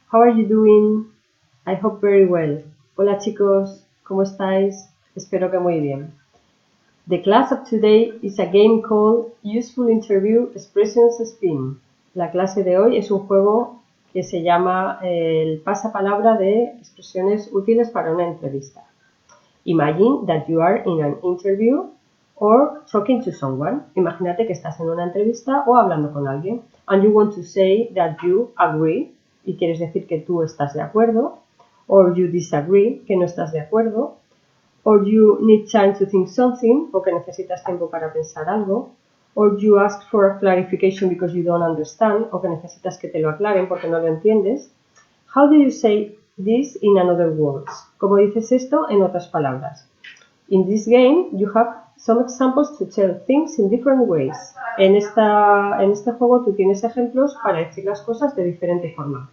How are you doing? I hope very well. Hola chicos, ¿cómo estáis? Espero que muy bien. The class of today is a game called Useful Interview Expressions Spin. La clase de hoy es un juego que se llama el pasapalabra de expresiones útiles para una entrevista. Imagine that you are in an interview or talking to someone. Imagínate que estás en una entrevista o hablando con alguien. And you want to say that you agree. Y quieres decir que tú estás de acuerdo. Or you disagree, que no estás de acuerdo. Or you need time to think something, o que necesitas tiempo para pensar algo. Or you ask for a clarification because you don't understand, o que necesitas que te lo aclaren porque no lo entiendes. How do you say this in another words? ¿Cómo dices esto en otras palabras? In this game, you have some examples to tell things in different ways. En este juego tú tienes ejemplos para decir las cosas de diferente forma.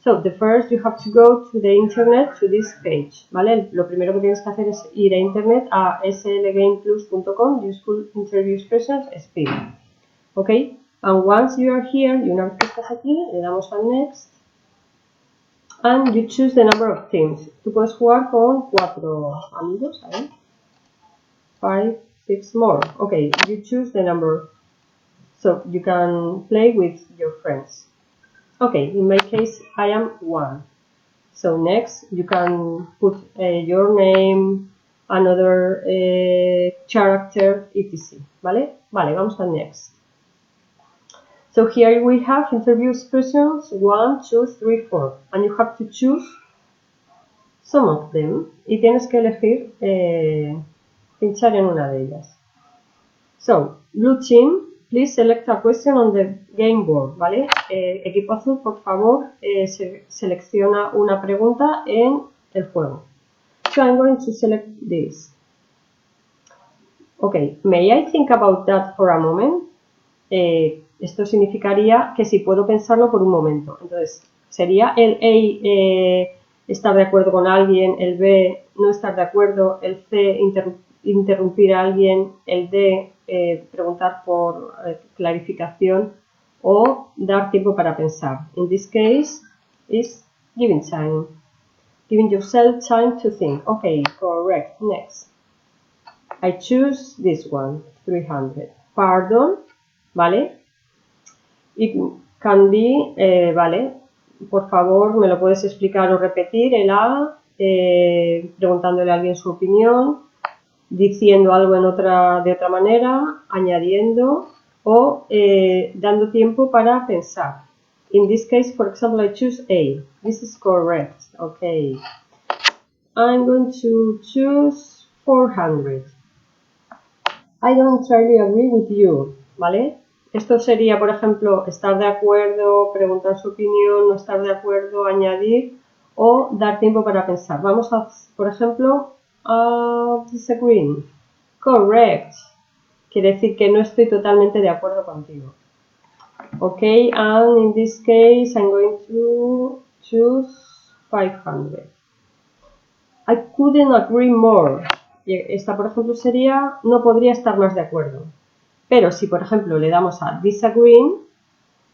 So, the first, you have to go to the internet to this page, ¿vale? Lo primero que tienes que hacer es ir a internet a slgameplus.com, Useful Interview Expressions, Speed. ¿Ok? And once you are here, y una vez que estás aquí, le damos a Next. And you choose the number of teams. Tú puedes jugar con 4 amigos, ¿vale? 5, 6 more. Okay, you choose the number. So, you can play with your friends. Okay, in my case, I am 1. So next, you can put your name, another character, etc. ¿Vale? Vale, vamos al next. So here we have interview expressions 1, 2, 3, 4. And you have to choose some of them. Y tienes que elegir, pinchar en una de ellas. So, blue team. Please select a question on the game board, ¿vale? Equipo azul, por favor, selecciona una pregunta en el juego. So I'm going to select this. Okay, may I think about that for a moment? Esto significaría que si puedo pensarlo por un momento. Entonces, sería el A estar de acuerdo con alguien, el B no estar de acuerdo, el C interrumpir a alguien, el D preguntar por clarificación o dar tiempo para pensar. In this case, is giving time. Giving yourself time to think. Okay, correct. Next. I choose this one, 300. Pardon, ¿vale? It can be, ¿vale? Por favor, ¿me lo puedes explicar o repetir? El A, preguntándole a alguien su opinión, diciendo algo de otra manera, añadiendo o dando tiempo para pensar. In this case, for example, I choose A. This is correct. Okay. I'm going to choose 400. I don't entirely agree with you. ¿Vale? Esto sería, por ejemplo, estar de acuerdo, preguntar su opinión, no estar de acuerdo, añadir o dar tiempo para pensar. Vamos a, por ejemplo, disagree. Correct. Quiere decir que no estoy totalmente de acuerdo contigo. Okay, and in this case I'm going to choose 500. I couldn't agree more. Esta, por ejemplo, sería no podría estar más de acuerdo. Pero si, por ejemplo, le damos a disagree,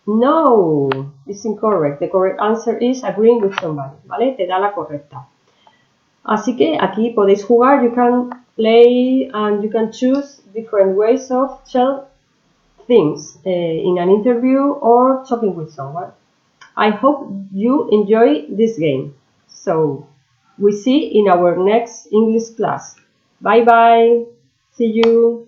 no, it's incorrect. The correct answer is agreeing with somebody, ¿vale? Te da la correcta. Así que aquí podéis jugar, you can play and you can choose different ways of tell things in an interview or talking with someone. I hope you enjoy this game. So, we see in our next English class. Bye bye. See you.